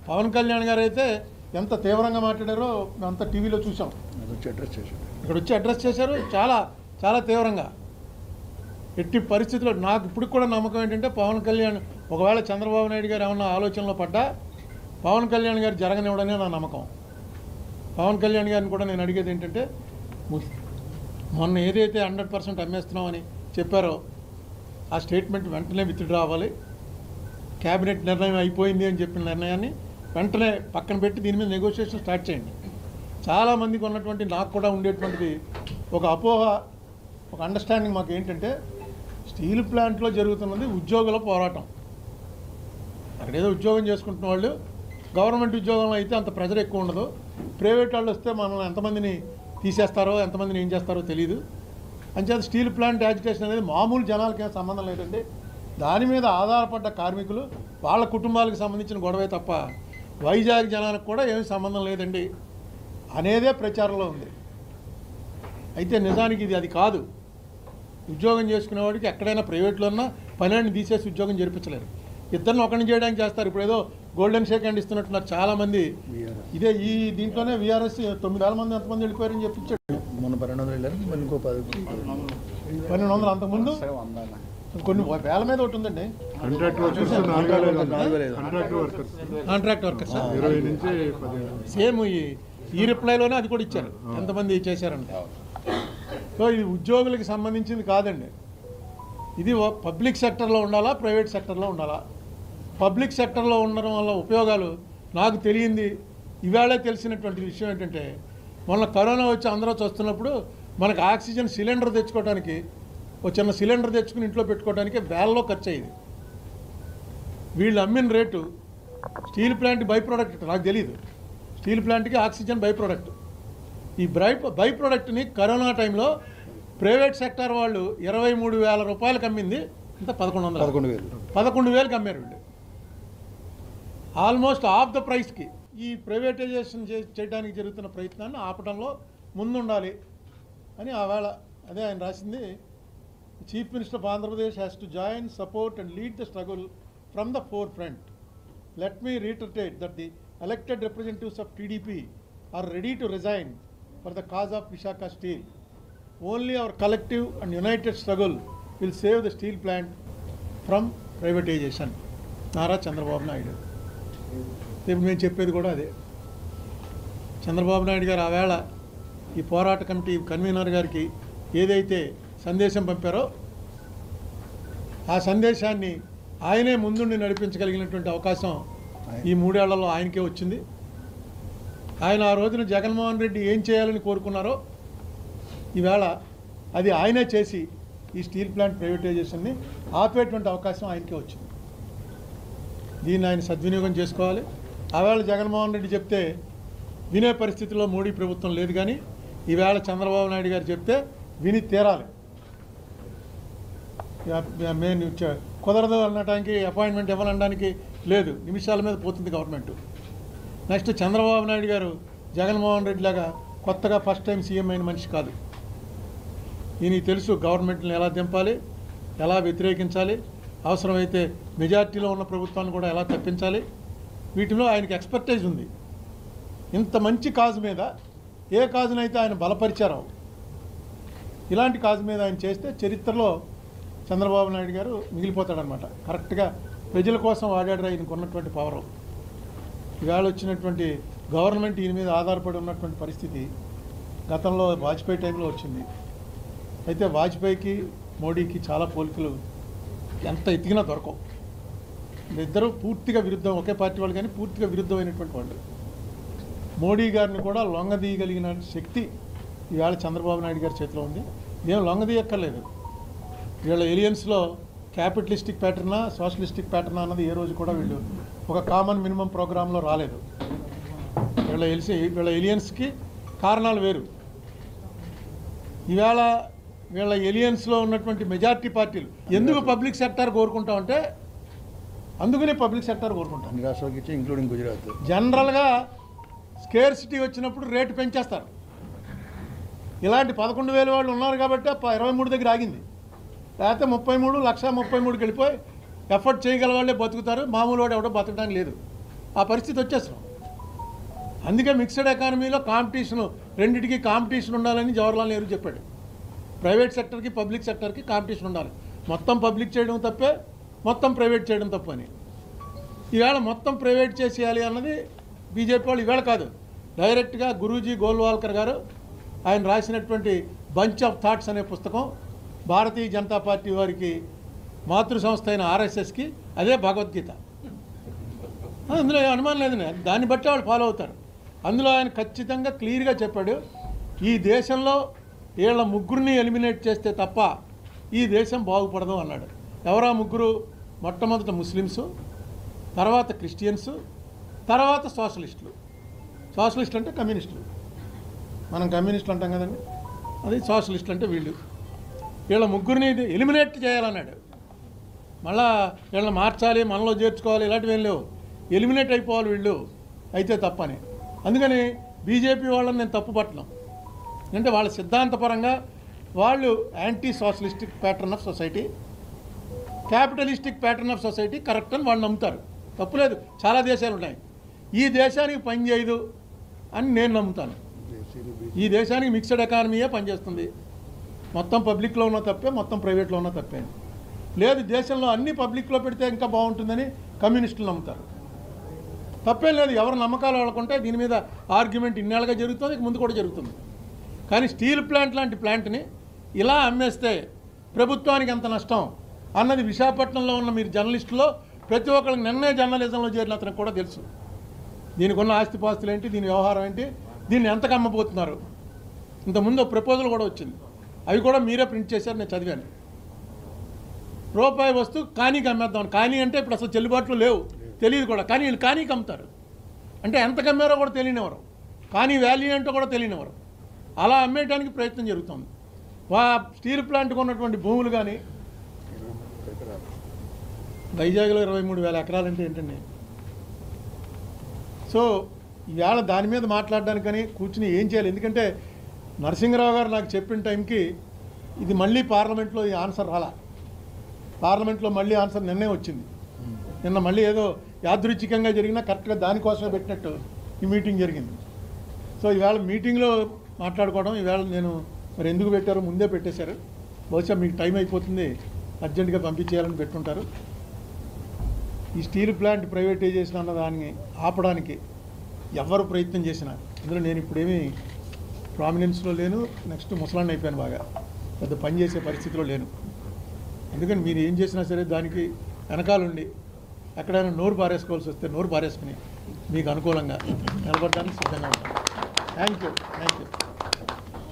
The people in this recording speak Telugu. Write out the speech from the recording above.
పవన్ కళ్యాణ్ గారు అయితే ఎంత తీవ్రంగా మాట్లాడారో అంత టీవీలో చూసాం. ఇక్కడ వచ్చి అడ్రస్ చేశారు చాలా చాలా తీవ్రంగా. ఎట్టి పరిస్థితుల్లో నాకు ఇప్పుడు కూడా నమ్మకం ఏంటంటే పవన్ కళ్యాణ్ ఒకవేళ చంద్రబాబు నాయుడు గారు ఏమన్నా ఆలోచనలో పడ్డా పవన్ కళ్యాణ్ గారు జరగనివ్వడనే నా నమ్మకం. పవన్ కళ్యాణ్ గారిని కూడా నేను అడిగేది ఏంటంటే మొన్న ఏదైతే 100% అమ్మేస్తున్నామని చెప్పారో ఆ స్టేట్మెంట్ వెంటనే విత్డ్రా అవ్వాలి. క్యాబినెట్ నిర్ణయం అయిపోయింది అని చెప్పిన నిర్ణయాన్ని వెంటనే పక్కన పెట్టి దీని మీద నెగోషియేషన్ స్టార్ట్ చేయండి. చాలామందికి ఉన్నటువంటి నాకు కూడా ఉండేటువంటిది ఒక అపోహ, ఒక అండర్స్టాండింగ్ మాకు ఏంటంటే స్టీల్ ప్లాంట్లో జరుగుతున్నది ఉద్యోగుల పోరాటం. అక్కడ ఏదో ఉద్యోగం చేసుకుంటున్న వాళ్ళు గవర్నమెంట్ ఉద్యోగంలో అయితే అంత ప్రెజర్ ఎక్కువ ఉండదు. ప్రైవేట్ వాళ్ళు వస్తే మనల్ని ఎంతమందిని తీసేస్తారో ఎంతమందిని ఏం చేస్తారో తెలియదు. అంచేత స్టీల్ ప్లాంట్ యాజిటేషన్ అనేది మామూలు జనాలకి ఏం సంబంధం లేదండి. దాని మీద ఆధారపడ్డ కార్మికులు వాళ్ళ కుటుంబాలకు సంబంధించిన గొడవే తప్ప వైజాగ్ జనాలకు కూడా ఏమీ సంబంధం లేదండి అనేదే ప్రచారంలో ఉంది. అయితే నిజానికి ఇది అది కాదు. ఉద్యోగం చేసుకునేవాడికి ఎక్కడైనా ప్రైవేట్లో ఉన్నా పనిని తీసేసి ఉద్యోగం జరిపించలేరు. ఇద్దరిని ఒకరిని చేయడానికి చేస్తారు. ఇప్పుడు ఏదో గోల్డెన్ షేక్ హ్యాండ్ ఇస్తున్నట్టున్నారు చాలామంది. ఇదే ఈ దీంట్లోనే వీఆర్ఎస్ 9,000 మంది ఎంతమంది వెళ్ళిపోయారని చెప్పించాడు. మొన్న 1200 వెళ్ళారు, ఇంకో 1200 అంతకుముందు కొన్ని వేల మీద ఒకటి ఉందండి. కాంట్రాక్ట్ వర్కర్స్ సేమ్ ఈ రిప్లైలోనే అది కూడా ఇచ్చారు ఎంతమంది చేశారంటే. సో ఇది ఉద్యోగులకి సంబంధించింది కాదండి. ఇది పబ్లిక్ సెక్టర్లో ఉండాలా, ప్రైవేట్ సెక్టర్లో ఉండాలా. పబ్లిక్ సెక్టర్లో ఉండడం వల్ల ఉపయోగాలు నాకు తెలియంది ఇవాళే తెలిసినటువంటి విషయం ఏంటంటే మొన్న కరోనా వచ్చి అందరూ వస్తున్నప్పుడు మనకు ఆక్సిజన్ సిలిండర్ తెచ్చుకోవడానికి ఒక చిన్న సిలిండర్ తెచ్చుకుని ఇంట్లో పెట్టుకోవడానికి వేలలో ఖర్చు అయ్యేది. వీళ్ళు అమ్మిన rate steel plant by product నాకు తెలియదు. స్టీల్ ప్లాంట్కి ఆక్సిజన్ బై ప్రోడక్ట్. ఈ బై ప్రోడక్ట్ని కరోనా టైంలో ప్రైవేట్ సెక్టార్ వాళ్ళు 23,000 రూపాయలకు అమ్మింది ఇంత 11,000కి అమ్మారు వీళ్ళు. ఆల్మోస్ట్ ఆఫ్ ద ప్రైస్కి ఈ ప్రైవేటైజేషన్ చేయడానికి జరుగుతున్న ప్రయత్నాన్ని ఆపడంలో ముందుండాలి అని ఆవేళ అదే ఆయన రాసింది. Chief minister of Andhra Pradesh has to join, support and lead the struggle from the forefront. Let me reiterate that the elected representatives of TDP are ready to resign for the cause of Visakha steel. Only our collective and united struggle will save the steel plant from privatization. Nara Chandrababu Naidu. ఇప్పుడు మేము చెప్పేది కూడా అదే. చంద్రబాబు నాయుడు గారు ఆవేళ ఈ పోరాట కమిటీ కన్వీనర్ గారికి ఏదైతే సందేశం పంపారో ఆ సందేశాన్ని ఆయనే ముందుండి నడిపించగలిగినటువంటి అవకాశం ఈ 3 ఏళ్లలో ఆయనకే వచ్చింది. ఆయన ఆ రోజున జగన్మోహన్ రెడ్డి ఏం చేయాలని కోరుకున్నారో ఈవేళ అది ఆయనే చేసి ఈ స్టీల్ ప్లాంట్ ప్రైవేటైజేషన్ని ఆపేటువంటి అవకాశం ఆయనకే వచ్చింది. దీన్ని ఆయన సద్వినియోగం చేసుకోవాలి. ఆవేళ జగన్మోహన్ రెడ్డి చెప్తే వినే పరిస్థితిలో మోడీ ప్రభుత్వం లేదు. కానీ ఈవేళ చంద్రబాబు నాయుడు గారు చెప్తే విని తీరాలి. మేము కుదరదు అనడానికి, అపాయింట్మెంట్ ఇవ్వాలనడానికి లేదు. నిమిషాల మీద పోతుంది గవర్నమెంట్. నెక్స్ట్ చంద్రబాబు నాయుడు గారు జగన్మోహన్ రెడ్డి లాగా కొత్తగా ఫస్ట్ టైం సీఎం అయిన మనిషి కాదు. ఈయనకి తెలుసు గవర్నమెంట్ని ఎలా దింపాలి, ఎలా వ్యతిరేకించాలి, అవసరమైతే మెజార్టీలో ఉన్న ప్రభుత్వాన్ని కూడా ఎలా తప్పించాలి. వీటిలో ఆయనకి ఎక్స్పర్టైజ్ ఉంది. ఇంత మంచి కాజు మీద ఏ కాజునైతే ఆయన బలపరిచారో ఇలాంటి కాజు మీద ఆయన చేస్తే చరిత్రలో చంద్రబాబు నాయుడు గారు మిగిలిపోతాడనమాట. కరెక్ట్గా ప్రజల కోసం వాడాడు ఆయనకు ఉన్నటువంటి పవరు. ఇవాళ వచ్చినటువంటి గవర్నమెంట్ ఈయన మీద ఆధారపడి ఉన్నటువంటి పరిస్థితి గతంలో వాజ్పేయి టైంలో వచ్చింది. అయితే వాజ్పేయికి మోడీకి చాలా పోలికలు ఎంత ఎతికినా దొరకవు. ఇద్దరు పూర్తిగా విరుద్ధం, ఒకే పార్టీ వాళ్ళు కానీ పూర్తిగా విరుద్ధమైనటువంటి వాళ్ళు. మోడీ గారిని కూడా లొంగదీయగలిగిన శక్తి ఇవాళ చంద్రబాబు నాయుడు గారి చేతిలో ఉంది. మేము లొంగదీయక్కర్లేదు. వీళ్ళ ఎలియన్స్లో క్యాపిటలిస్టిక్ ప్యాటర్నా సోషలిస్టిక్ ప్యాటర్నా అన్నది ఏ రోజు కూడా వీళ్ళు ఒక కామన్ మినిమం ప్రోగ్రాంలో రాలేదు. వీళ్ళ ఎలియన్స్కి కారణాలు వేరు. ఈవేళ వీళ్ళ ఎలియన్స్లో ఉన్నటువంటి మెజార్టీ పార్టీలు ఎందుకు పబ్లిక్ సెక్టార్ కోరుకుంటామంటే అందుకనే పబ్లిక్ సెక్టార్ కోరుకుంటాం. అన్ని రాష్ట్రాలకి ఇచ్చి ఇంక్లూడింగ్ గుజరాత్. జనరల్గా స్కేర్సిటీ వచ్చినప్పుడు రేటు పెంచేస్తారు. ఇలాంటి 11,000 వాళ్ళు ఉన్నారు కాబట్టి 23 దగ్గర ఆగింది. లేకపోతే 33 1,33,000కి వెళ్ళిపోయి ఎఫర్ట్ చేయగల వాళ్ళే బతుకుతారు. మామూలు వాడు ఎవడో బతకడానికి లేదు. ఆ పరిస్థితి వచ్చేసాం. అందుకే మిక్స్డ్ ఎకానమీలో కాంపిటీషను, రెండింటికి కాంపిటీషన్ ఉండాలని జవహర్లాల్ నెహ్రూ చెప్పాడు. ప్రైవేట్ సెక్టర్కి పబ్లిక్ సెక్టర్కి కాంపిటీషన్ ఉండాలి. మొత్తం పబ్లిక్ చేయడం తప్పే, మొత్తం ప్రైవేట్ చేయడం తప్పని. ఈవేళ మొత్తం ప్రైవేట్ చేసేయాలి అన్నది బీజేపీ వాళ్ళు ఈవేళ కాదు, డైరెక్ట్గా గురూజీ గోల్వాల్కర్ గారు ఆయన రాసినటువంటి బంచ్ ఆఫ్ థాట్స్ అనే పుస్తకం, భారతీయ జనతా పార్టీ వారికి మాతృ సంస్థ అయిన ఆర్ఎస్ఎస్కి అదే భగవద్గీత. అందులో అనుమానం లేదని, దాన్ని బట్టి వాళ్ళు ఫాలో అవుతారు. అందులో ఆయన ఖచ్చితంగా క్లియర్గా చెప్పాడు, ఈ దేశంలో వీళ్ళ ముగ్గురిని ఎలిమినేట్ చేస్తే తప్ప ఈ దేశం బాగుపడదు అన్నాడు. ఎవరా ముగ్గురు? మొట్టమొదట ముస్లిమ్సు, తర్వాత క్రిస్టియన్స్, తర్వాత సోషలిస్టులు. సోషలిస్టులు అంటే కమ్యూనిస్టులు, మనం కమ్యూనిస్టులు అంటాం కదండి, అది సోషలిస్టులు అంటే వీళ్ళు. వీళ్ళ ముగ్గురిని ఎలిమినేట్ చేయాలన్నాడు. మళ్ళా వీళ్ళని మార్చాలి, మనలో చేర్చుకోవాలి, ఇలాంటివి ఏం లేవు. ఎలిమినేట్ అయిపోవాలి వీళ్ళు అయితే తప్పని. అందుకని బీజేపీ వాళ్ళని నేను తప్పు పట్టను. అంటే వాళ్ళ సిద్ధాంతపరంగా వాళ్ళు anti socialistic pattern of society, capitalistic pattern of society correct అని వాళ్ళు నమ్ముతారు. తప్పులేదు, చాలా దేశాలు ఉన్నాయి. ఈ దేశానికి పని చేయదు అని నేను నమ్ముతాను. ఈ దేశానికి మిక్స్డ్ ఎకానమీయే పనిచేస్తుంది. మొత్తం పబ్లిక్లో ఉన్న తప్పే, మొత్తం ప్రైవేట్లో ఉన్న తప్పే. లేదు, దేశంలో అన్ని పబ్లిక్లో పెడితే ఇంకా బాగుంటుందని కమ్యూనిస్టులు నమ్ముతారు. తప్పేం లేదు, ఎవరు నమ్మకాలు వాళ్ళకుంటే దీని మీద ఆర్గ్యుమెంట్ ఇన్నేళ్ళగా జరుగుతుంది, ముందు కూడా జరుగుతుంది. కానీ స్టీల్ ప్లాంట్ లాంటి ప్లాంట్ని ఇలా అమ్మేస్తే ప్రభుత్వానికి ఎంత నష్టం అన్నది విశాఖపట్నంలో ఉన్న మీరు జర్నలిస్టులో ప్రతి ఒక్కరికి నిన్నే జర్నలిజంలో చేరిన అతనికి కూడా తెలుసు. దీనికి ఉన్న ఆస్తిపాస్తులు ఏంటి, దీని వ్యవహారం ఏంటి, దీన్ని ఎంతకు అమ్మబోతున్నారు. ఇంతకుముందు ప్రపోజల్ కూడా వచ్చింది, అవి కూడా మీరే ప్రింట్ చేశారు, నేను చదివాను. రూపాయి వస్తువు కానీకి అమ్మేద్దాం. కానీ అంటే ఇప్పుడు అసలు చెల్లుబాట్లు లేవు, తెలియదు కూడా. కానీ వీళ్ళు కానీకి అమ్ముతారు. అంటే ఎంత కమ్మారో కూడా తెలియనివారు, కానీ వాల్యూ ఏంటో కూడా తెలియనివారు. అలా అమ్మేయడానికి ప్రయత్నం జరుగుతుంది. స్టీల్ ప్లాంట్కి ఉన్నటువంటి భూములు కానీ వైజాగ్లో 23,000 ఎకరాలంటే ఏంటండి. సో ఇవాళ దాని మీద మాట్లాడడానికని కూర్చుని ఏం చేయాలి. ఎందుకంటే నరసింహరావు గారు నాకు చెప్పిన టైంకి ఇది మళ్ళీ పార్లమెంట్లో ఈ ఆన్సర్ రాలా. పార్లమెంట్లో మళ్ళీ ఆన్సర్ నిన్నే వచ్చింది. నిన్న మళ్ళీ ఏదో యాదృచ్ఛికంగా జరిగినా కరెక్ట్గా దానికోసమే పెట్టినట్టు ఈ మీటింగ్ జరిగింది. సో ఈవేళ మీటింగ్లో మాట్లాడుకోవడం, ఈవేళ నేను మరి ఎందుకు పెట్టారో ముందే పెట్టేశారు. బహుశా మీకు టైం అయిపోతుంది, అర్జెంటుగా పంపించేయాలని పెట్టుంటారు. ఈ స్టీల్ ప్లాంట్ ప్రైవేటైజేషన్ అన్న దాన్ని ఆపడానికి ఎవరు ప్రయత్నం చేసినా ఇందులో నేను ఇప్పుడేమీ ప్రామినెన్స్లో లేను, నెక్స్ట్ ముసలాన్ని అయిపోయాను, బాగా పెద్ద పని చేసే పరిస్థితిలో లేను. అందుకని మీరు ఏం చేసినా సరే దానికి వెనకాలండి ఎక్కడైనా నోరు పారేసుకోవాల్సి వస్తే నోరు పారేసుకుని మీకు అనుకూలంగా నిలబడడానికి సిద్ధంగా ఉంటాను. Thank you.